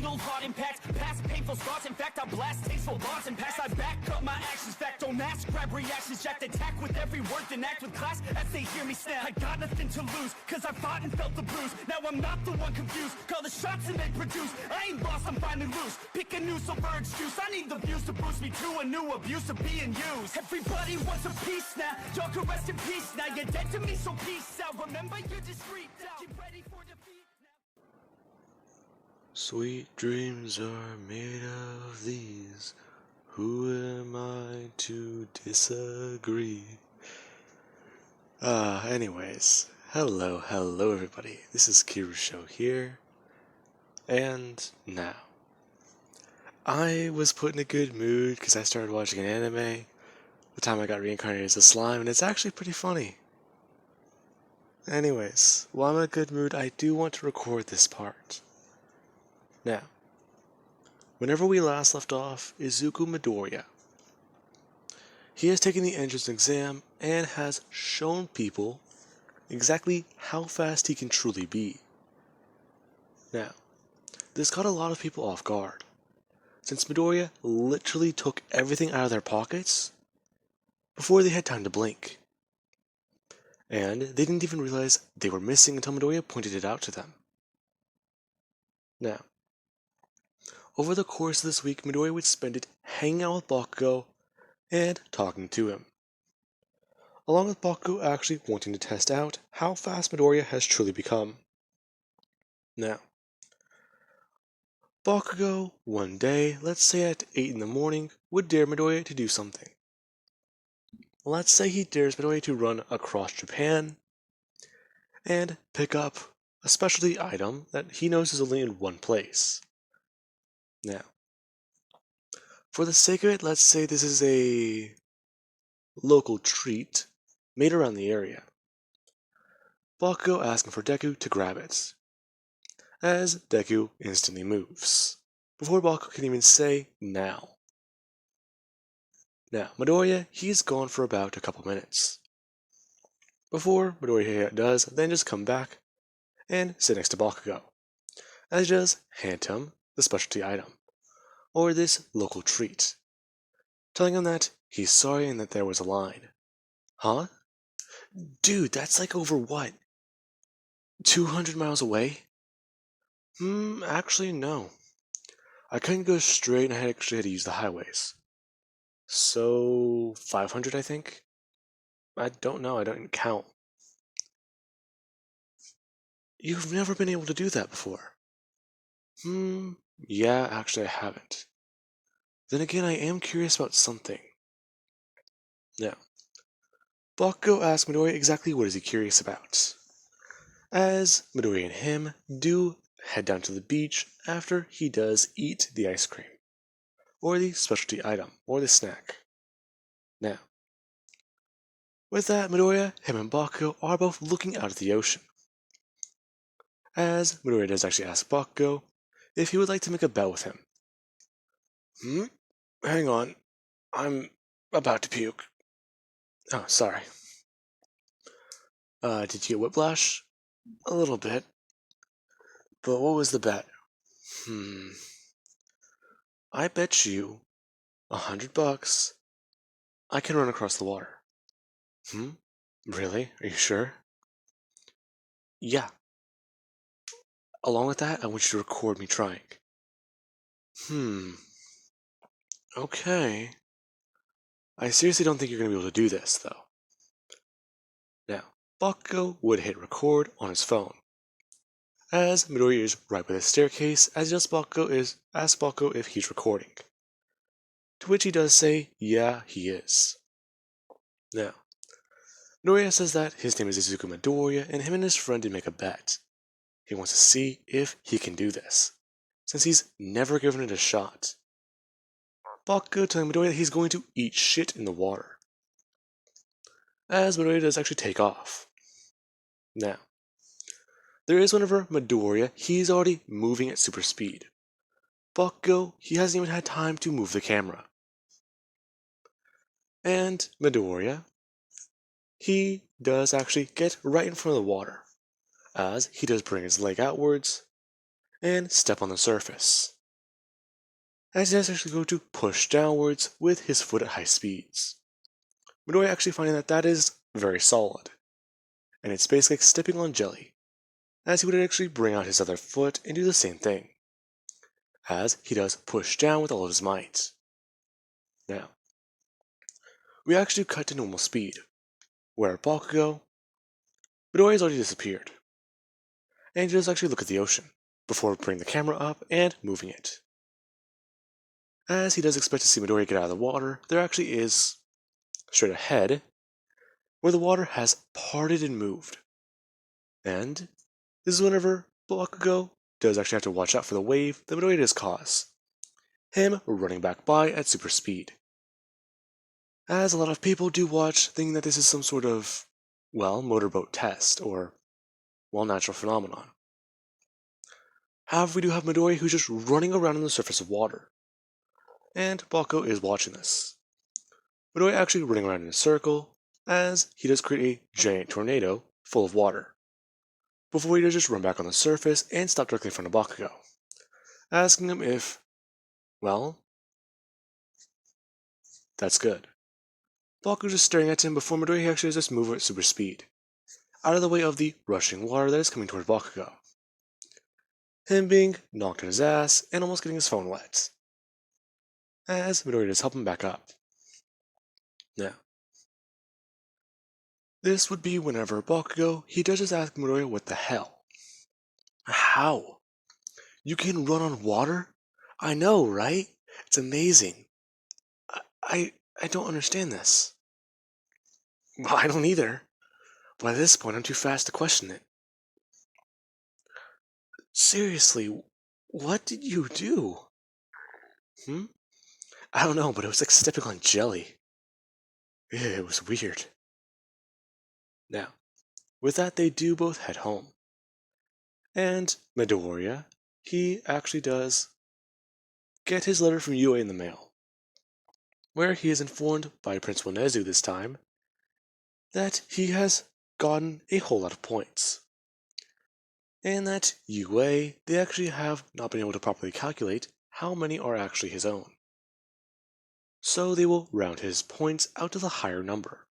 fatal heart impact, past painful scars. In fact, I blast tasteful bars and pass. I back up my actions, fact don't ask, grab reactions, jacked attack with every word, then act with class as they hear me snap. I got nothing to lose, cause I fought and felt the bruise. Now I'm not the one confused, call the shots and they produce. I ain't lost, I'm finally loose, pick a new silver excuse. I need the views to boost me to a new abuse of being used. Everybody wants a piece now, y'all can rest in peace now. You're dead to me, so peace out. Remember, you're discreet now. Get ready for defeat now. Sweet dreams are made of these. Who am I to disagree? Anyways, hello everybody. This is Kirusho here. And now, I was put in a good mood because I started watching an anime the time I got reincarnated as a slime, and it's actually pretty funny. Anyways, while I'm in a good mood, I do want to record this part. Now, whenever we last left off, Izuku Midoriya. He has taken the entrance exam and has shown people exactly how fast he can truly be. Now, this caught a lot of people off guard, since Midoriya literally took everything out of their pockets before they had time to blink. And they didn't even realize they were missing until Midoriya pointed it out to them. Now, over the course of this week, Midoriya would spend it hanging out with Bakugo and talking to him, along with Bakugo actually wanting to test out how fast Midoriya has truly become. Now, Bakugo, one day, let's say at 8 in the morning, would dare Midoriya to do something. Let's say he dares Midoriya to run across Japan and pick up a specialty item that he knows is only in one place. Now, for the sake of it, let's say this is a local treat made around the area. Bakugo asking for Deku to grab it, as Deku instantly moves, before Bakugo can even say now. Now, Midoriya, he's gone for about a couple minutes. Before Midoriya does, then just come back and sit next to Bakugo, as he does hand him the specialty item, or this local treat, telling him that he's sorry and that there was a line. Huh? Dude, that's like over what? 200 miles away? Actually no. I couldn't go straight and I actually had to use the highways. So, 500 I think? I don't know, I don't count. You've never been able to do that before. Yeah, actually I haven't. Then again, I am curious about something. Now, Bakugo asks Midoriya exactly what is he curious about, as Midoriya and him do head down to the beach after he does eat the ice cream, or the specialty item, or the snack. Now, with that, Midoriya, him and Bakugo are both looking out at the ocean, as Midoriya does actually ask Bakugo if he would like to make a bet with him. Hang on, I'm about to puke. Oh, sorry. Did you get whiplash? A little bit. But what was the bet? I bet you $100 I can run across the water. Really? Are you sure? Yeah. Along with that, I want you to record me trying. Okay. I seriously don't think you're going to be able to do this, though. Now, Bakugo would hit record on his phone, as Midoriya is right by the staircase, as he asks Bakugo if he's recording. To which he does say, yeah, he is. Now, Midoriya says that his name is Izuku Midoriya, and him and his friend did make a bet. He wants to see if he can do this, since he's never given it a shot. Bakugo telling Midoriya that he's going to eat shit in the water, as Midoriya does actually take off. Now, there is whenever Midoriya, he's already moving at super speed. Bakugo, he hasn't even had time to move the camera. And Midoriya, he does actually get right in front of the water, as he does bring his leg outwards and step on the surface. as he does actually go to push downwards with his foot at high speeds. Midoriya actually finding that that is very solid, and it's basically like stepping on jelly, as he would actually bring out his other foot and do the same thing, as he does push down with all of his might. Now, we actually cut to normal speed, where Bakugo, Midoriya has already disappeared, and he does actually look at the ocean, before bringing the camera up and moving it. As he does expect to see Midoriya get out of the water, there actually is, straight ahead, where the water has parted and moved. And this is whenever Bakugo does actually have to watch out for the wave that Midoriya does cause, him running back by at super speed. As a lot of people do watch, thinking that this is some sort of, well, motorboat test, or, well, natural phenomenon. However, we do have Midoriya who's just running around on the surface of water. And Bakugo is watching this. Midoriya actually running around in a circle, as he does create a giant tornado full of water, before he does just run back on the surface and stop directly in front of Bakugo, asking him if, well, that's good. Bakugo just staring at him before Midoriya actually does just move at super speed, out of the way of the rushing water that is coming toward Bakugo. Him being knocked on his ass and almost getting his phone wet, as Midoriya does help him back up. Now, this would be whenever Bakugo, he does just ask Midoriya what the hell. How? You can run on water? I know, right? It's amazing. I don't understand this. Well, I don't either. But at this point, I'm too fast to question it. Seriously, what did you do? I don't know, but it was like stepping on jelly. It was weird. Now, with that, they do both head home. And Midoriya, he actually does get his letter from UA in the mail, where he is informed by Principal Nezu this time that he has gotten a whole lot of points, and that UA, they actually have not been able to properly calculate how many are actually his own. So they will round his points out to the higher number,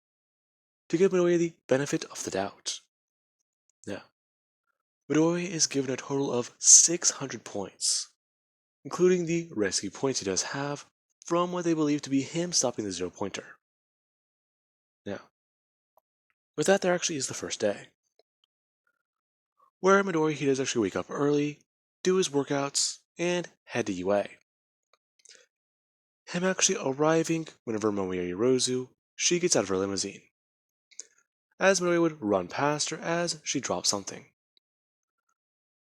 to give Midoriya the benefit of the doubt. Now, Midoriya is given a total of 600 points, including the rescue points he does have from what they believe to be him stopping the zero-pointer. Now, with that, there actually is the first day, where Midoriya he does actually wake up early, do his workouts, and head to UA. Him actually arriving whenever Momoya Yorozu, she gets out of her limousine, as Midoriya would run past her as she drops something.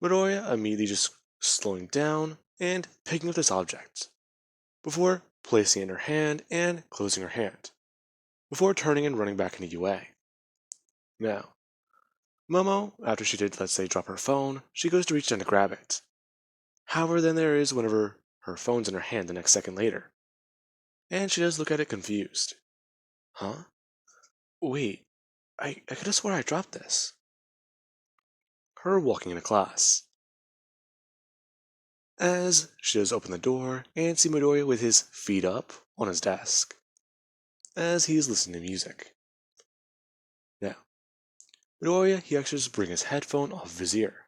Midoriya immediately just slowing down and picking up this object, before placing it in her hand and closing her hand, before turning and running back into UA. Now, Momo, after she did, let's say, drop her phone, she goes to reach down to grab it. However, then there is whenever her phone's in her hand the next second later, and she does look at it confused. Huh? Wait, I could have sworn I dropped this. Her walking into class, as she does open the door and see Midoriya with his feet up on his desk, as he is listening to music. Now, Midoriya, he actually just brings his headphone off of his ear,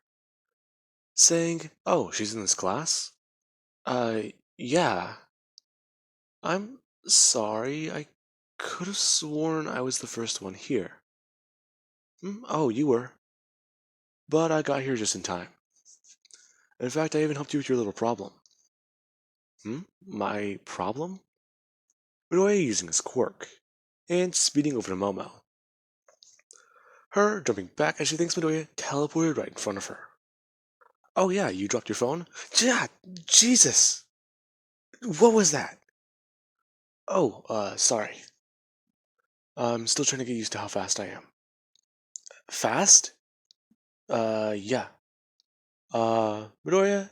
saying, "Oh, she's in this class? Yeah. I'm sorry, I could have sworn I was the first one here." Oh, you were. But I got here just in time. In fact, I even helped you with your little problem." My problem? Midoriya using his quirk, and speeding over to Momo. Her jumping back as she thinks Midoriya teleported right in front of her. "Oh yeah, you dropped your phone?" "Yeah, Jesus! What was that?" "Oh, sorry. I'm still trying to get used to how fast I am." "Fast?" Yeah. Midoriya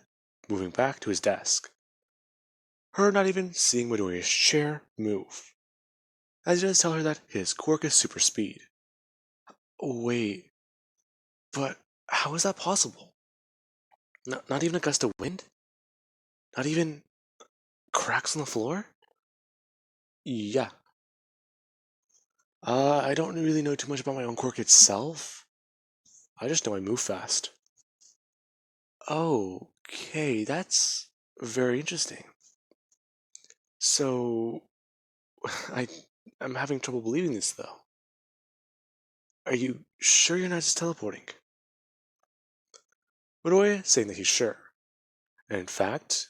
moving back to his desk. Her not even seeing Midoriya's chair move, as he does tell her that his quirk is super speed. Wait, but how is that possible? Not even a gust of wind? Not even... cracks on the floor? Yeah. I don't really know too much about my own quirk itself. I just know I move fast. Okay, that's very interesting. So, I, I'm having trouble believing this though. Are you sure you're not just teleporting? Midoriya saying that he's sure, and in fact,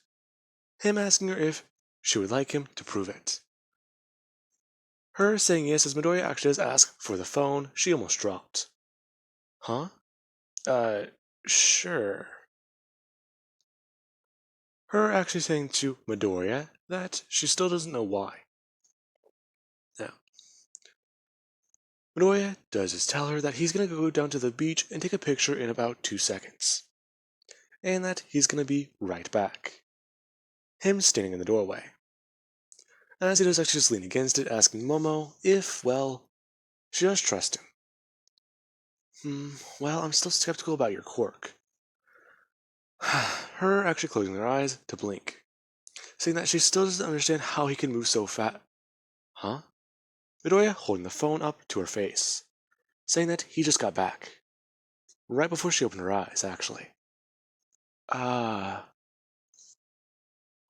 him asking her if she would like him to prove it. Her saying yes as Midoriya actually does ask for the phone she almost dropped. Huh? Uh, sure. Her actually saying to Midoriya that she still doesn't know why. Now, Midoriya does is tell her that he's gonna go down to the beach and take a picture in about 2 seconds, and that he's gonna be right back. Him standing in the doorway. As he does actually just lean against it, asking Momo if, well, she does trust him. Well, I'm still skeptical about your quirk. Her actually closing their eyes to blink, saying that she still doesn't understand how he can move so fast. Huh? Midoriya holding the phone up to her face, saying that he just got back. Right before she opened her eyes, actually.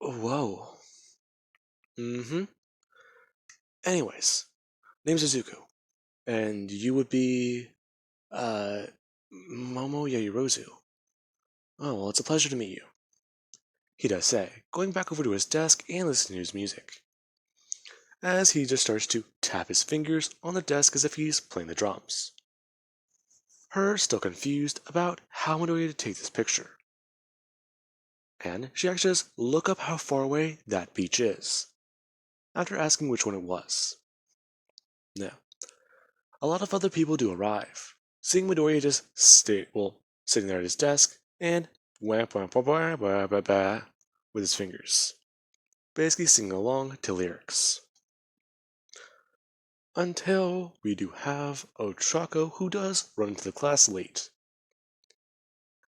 Whoa. Mm-hmm. Anyways, name's Izuku, and you would be, uh, Momo Yaoyorozu. Oh, well, it's a pleasure to meet you. He does say, going back over to his desk and listening to his music, as he just starts to tap his fingers on the desk as if he's playing the drums. Her still confused about how Midoriya to take this picture. And she actually does look up how far away that beach is, after asking which one it was. Now, a lot of other people do arrive, seeing Midoriya just sitting there at his desk and wham wham wham wham wham wham wham with his fingers, basically singing along to lyrics. Until we do have Ochako, who does run into the class late,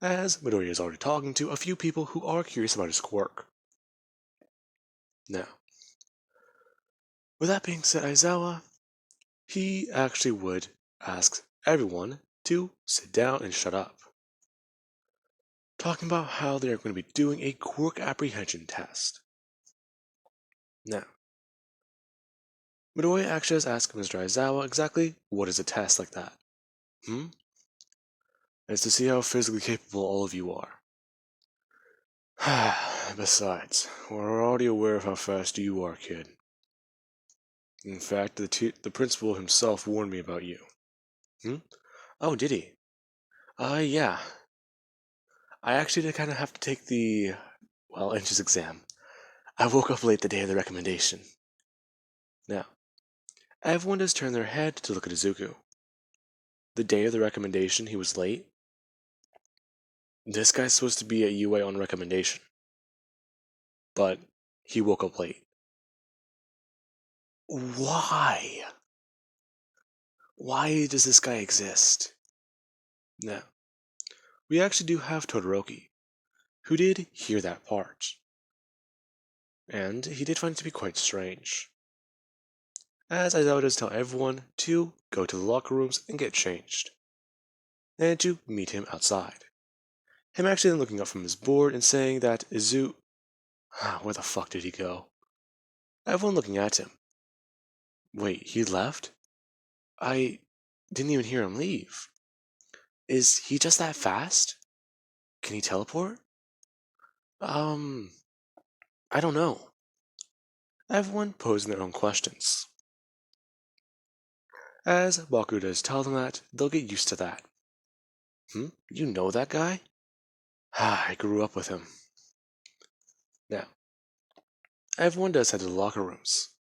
as Midoriya is already talking to a few people who are curious about his quirk. Now, with that being said, Aizawa, he actually would ask everyone to sit down and shut up, talking about how they are going to be doing a quirk apprehension test. Now, Midoriya actually has asked Mr. Aizawa exactly what is a test like that. It's to see how physically capable all of you are. Besides, we're already aware of how fast you are, kid. In fact, the principal himself warned me about you. Oh, did he? Yeah. I actually did kind of have to take the, entrance exam. I woke up late the day of the recommendation. Now, everyone does turn their head to look at Izuku. The day of the recommendation, he was late. This guy's supposed to be at UA on recommendation. But he woke up late. Why? Why does this guy exist? Now, we actually do have Todoroki, who did hear that part. And he did find it to be quite strange. As Aizawa does tell everyone to go to the locker rooms and get changed. And to meet him outside. Him actually then looking up from his board and saying that where the fuck did he go? Everyone looking at him. Wait, he left? I didn't even hear him leave. Is he just that fast? Can he teleport? I don't know. Everyone posing their own questions. As Baku does tell them that they'll get used to that. You know that guy? I grew up with him. Now, everyone does head to the locker rooms.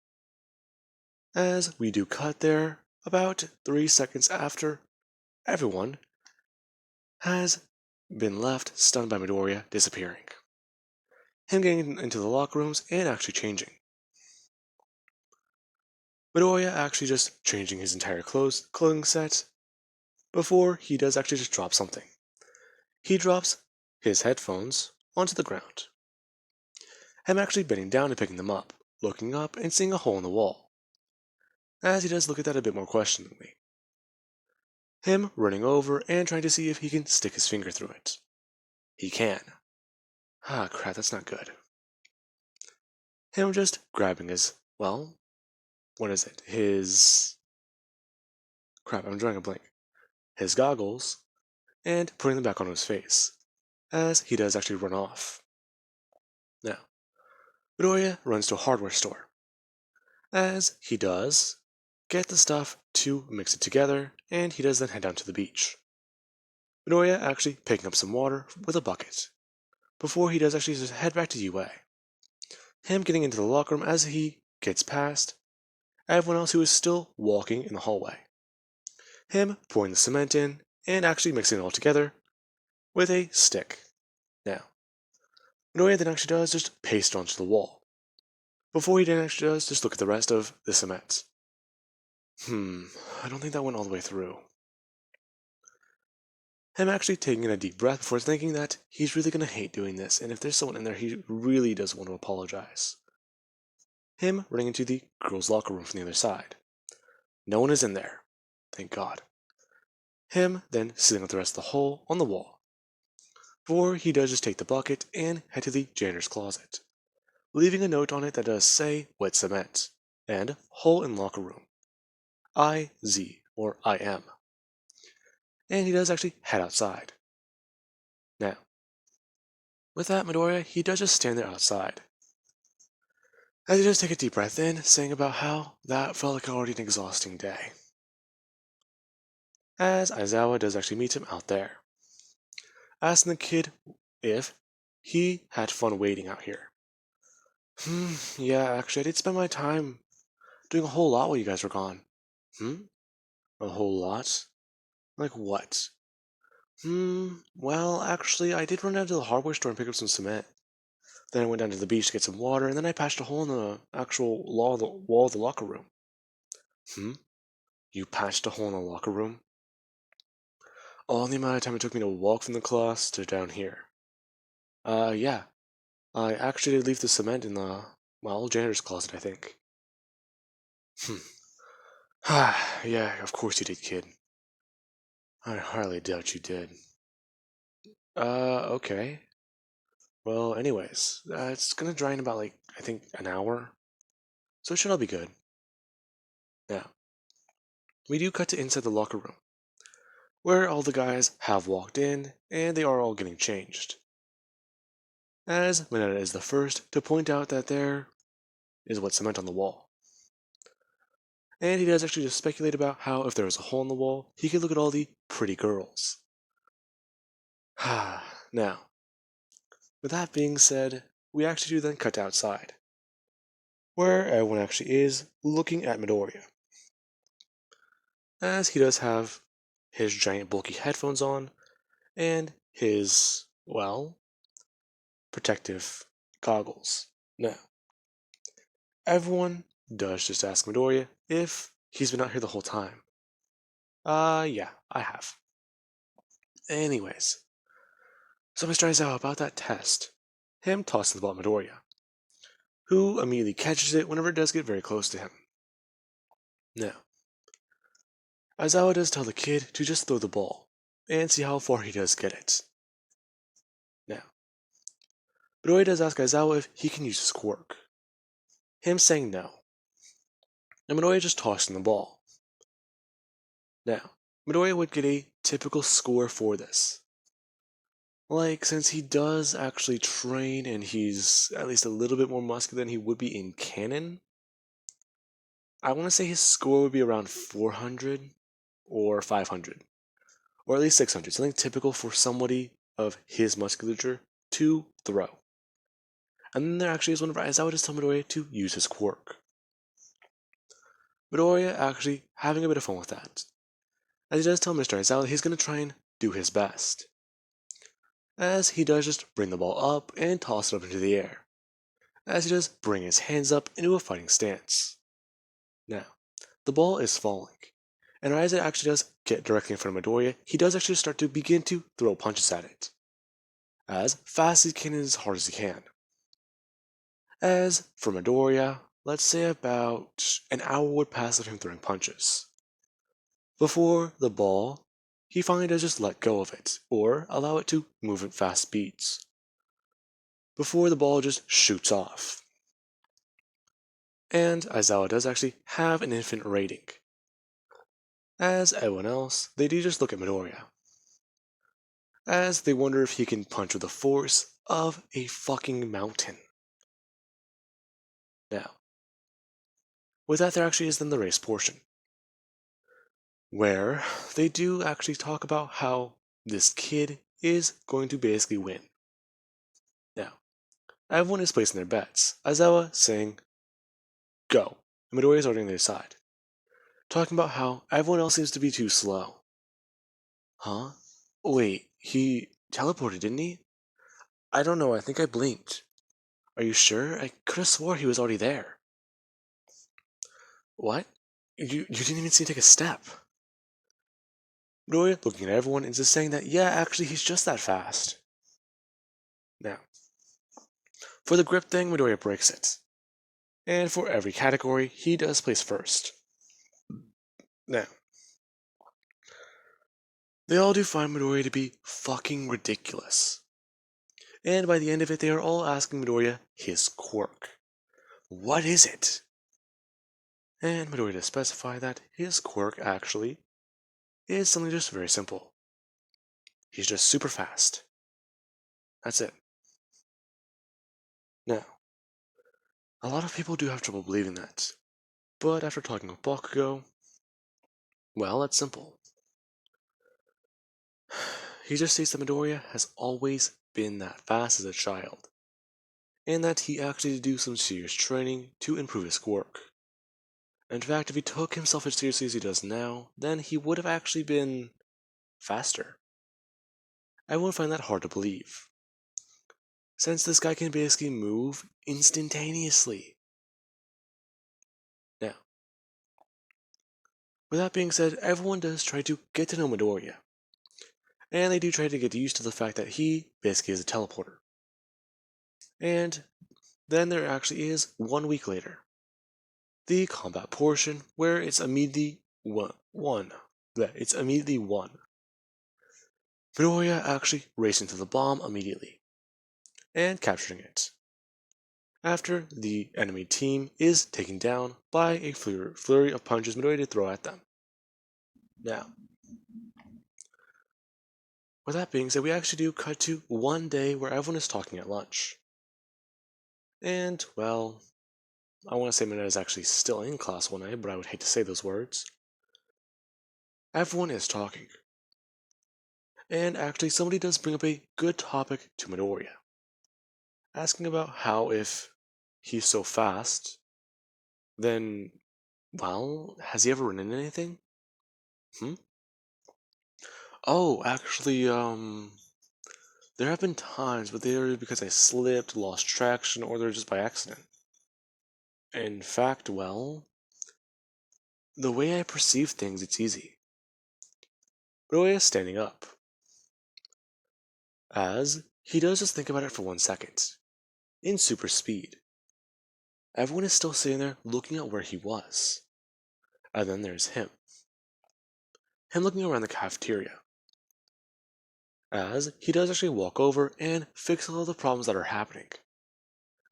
As we do cut there, about 3 seconds after, everyone has been left stunned by Midoriya disappearing. Him getting into the locker rooms and actually changing. Midoriya actually just changing his entire clothing set before he does actually just drop something. He drops his headphones onto the ground. him actually bending down and picking them up, looking up and seeing a hole in the wall, as he does look at that a bit more questioningly. Him running over and trying to see if he can stick his finger through it. He can. Ah, crap, that's not good. Him just grabbing his, well, what is it? Crap, I'm drawing a blank. His goggles, and putting them back on his face, as he does actually run off. Now, Midoriya runs to a hardware store, as he does get the stuff to mix it together, and he does then head down to the beach. Midoriya actually picking up some water with a bucket, before he does actually just head back to UA. Him getting into the locker room as he gets past everyone else who is still walking in the hallway. Him pouring the cement in and actually mixing it all together with a stick. Now, Midoriya then actually does just paste it onto the wall, before he then actually does just look at the rest of the cement. I don't think that went all the way through. Him actually taking in a deep breath before thinking that he's really going to hate doing this, and if there's someone in there, he really does want to apologize. Him running into the girls' locker room from the other side. No one is in there. Thank God. Him then sitting with the rest of the hole on the wall. For he does just take the bucket and head to the janitor's closet, leaving a note on it that does say wet cement and hole in locker room. IZ or IM. And he does actually head outside. Now, with that, Midoriya, he does just stand there outside, as he does take a deep breath in, saying about how that felt like already an exhausting day. As Aizawa does actually meet him out there, asking the kid if he had fun waiting out here. Yeah, actually I did spend my time doing a whole lot while you guys were gone. A whole lot? Like what? Well, actually, I did run down to the hardware store and pick up some cement. Then I went down to the beach to get some water, and then I patched a hole in the actual wall of the locker room. You patched a hole in the locker room? All the amount of time it took me to walk from the class to down here. Yeah. I actually did leave the cement in the, well, janitor's closet, I think. Yeah, of course you did, kid. I hardly doubt you did. Okay. Well, anyways, it's gonna dry in about, like, I think an hour. So it should all be good. Now, we do cut to inside the locker room, where all the guys have walked in, and they are all getting changed. As Mineta is the first to point out that there is wet cement on the wall. And he does actually just speculate about how if there was a hole in the wall, he could look at all the pretty girls. Now, with that being said, we actually do then cut to outside, where everyone actually is looking at Midoriya, as he does have his giant bulky headphones on and his, well, protective goggles. Now, everyone does just ask Midoriya if he's been out here the whole time. Yeah, I have. Anyways, so Mr. Aizawa about that test, him tossing the ball at Midoriya, who immediately catches it whenever it does get very close to him. Now, Aizawa does tell the kid to just throw the ball, and see how far he does get it. Now, Midoriya does ask Aizawa if he can use his quirk, him saying no, and Midoriya just tossing the ball. Now, Midoriya would get a typical score for this. Like, since he does actually train and he's at least a little bit more muscular than he would be in canon, I want to say his score would be around 400 or 500, or at least 600, something typical for somebody of his musculature to throw. And then there actually is one of Aizawa just telling Midoriya to use his quirk. Midoriya actually having a bit of fun with that, as he does tell Mr. Aizawa that he's going to try and do his best, as he does just bring the ball up and toss it up into the air, as he does bring his hands up into a fighting stance. Now, the ball is falling, and as it actually does get directly in front of Midoriya, he does actually start to begin to throw punches at it, as fast as he can and as hard as he can. As for Midoriya, let's say about an hour would pass of him throwing punches. Before the ball, he finally does just let go of it, or allow it to move at fast speeds. Before the ball just shoots off. And Aizawa does actually have an infinite rating. As everyone else, they do just look at Midoriya. As they wonder if he can punch with the force of a fucking mountain. Now, with that, there actually is then the race portion, where they do actually talk about how this kid is going to basically win. Now, everyone is placing their bets. Aizawa saying, go. And Midoriya is already on their side, talking about how everyone else seems to be too slow. Huh? Wait, he teleported, didn't he? I don't know, I think I blinked. Are you sure? I could have swore he was already there. What? You didn't even see him take a step. Midoriya looking at everyone and just saying that, yeah, actually, he's just that fast. Now, for the grip thing, Midoriya breaks it. And for every category, he does place first. Now, they all do find Midoriya to be fucking ridiculous. And by the end of it, they are all asking Midoriya his quirk. What is it? And Midoriya does specify that his quirk actually is something just very simple. He's just super fast. That's it. Now, a lot of people do have trouble believing that. But after talking with Bakugo, well, it's simple. He just states that Midoriya has always been that fast as a child, and that he actually did do some serious training to improve his quirk. In fact, if he took himself as seriously as he does now, then he would have actually been faster. I won't find that hard to believe, since this guy can basically move instantaneously. Now, with that being said, everyone does try to get to know Midoriya, and they do try to get used to the fact that he basically is a teleporter. And then there actually is 1 week later, the combat portion where it's immediately won. It's immediately won. Midoriya actually racing to the bomb immediately and capturing it, after the enemy team is taken down by a flurry of punches Midoriya did throw at them. Now, with that being said, we actually do cut to one day where everyone is talking at lunch. And, well, I want to say Mineta is actually still in class 1A, but I would hate to say those words. Everyone is talking. And actually, somebody does bring up a good topic to Midoriya, asking about how if he's so fast, then, well, has he ever run into anything? Oh, actually, there have been times, but they're because I slipped, lost traction, or they're just by accident. In fact, well, the way I perceive things, it's easy. Midoriya is standing up, as he does just think about it for 1 second, in super speed. Everyone is still sitting there looking at where he was. And then there's him. Him looking around the cafeteria, as he does actually walk over and fix all the problems that are happening.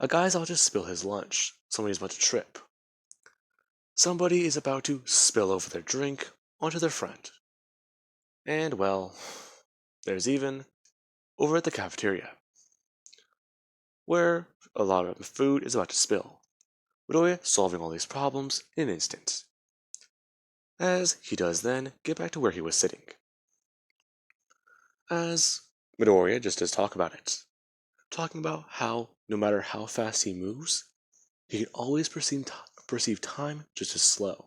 A guy's about to spill his lunch. Somebody's about to trip. Somebody is about to spill over their drink onto their friend. And, well, there's even over at the cafeteria, where a lot of food is about to spill. Midoriya solving all these problems in an instant, as he does then get back to where he was sitting. As Midoriya just does talk about it, talking about how no matter how fast he moves, he can always perceive time just as slow.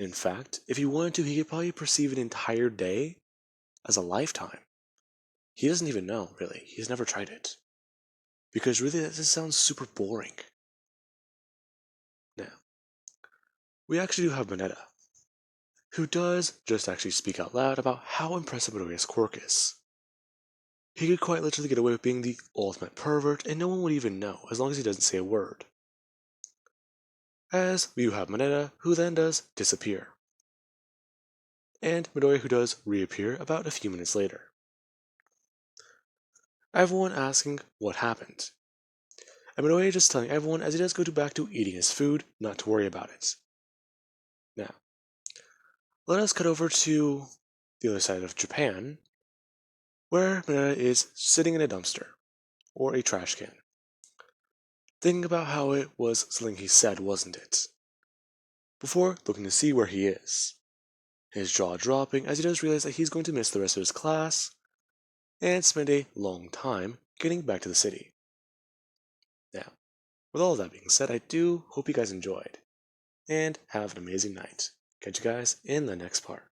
In fact, if he wanted to, he could probably perceive an entire day as a lifetime. He doesn't even know, really. He's never tried it. Because really, that just sounds super boring. Now, we actually do have Mineta, who does just actually speak out loud about how impressive Midoriya's quirk is. He could quite literally get away with being the ultimate pervert, and no one would even know, as long as he doesn't say a word. As you have Mineta, who then does disappear. And Midoriya, who does reappear about a few minutes later. Everyone asking what happened. And Midoriya just telling everyone as he does go back to eating his food, not to worry about it. Now, let us cut over to the other side of Japan, where Mineta is sitting in a dumpster, or a trash can. Thinking about how it was something he said, wasn't it? Before looking to see where he is. His jaw dropping as he does realize that he's going to miss the rest of his class, and spend a long time getting back to the city. Now, with all of that being said, I do hope you guys enjoyed, and have an amazing night. Catch you guys in the next part.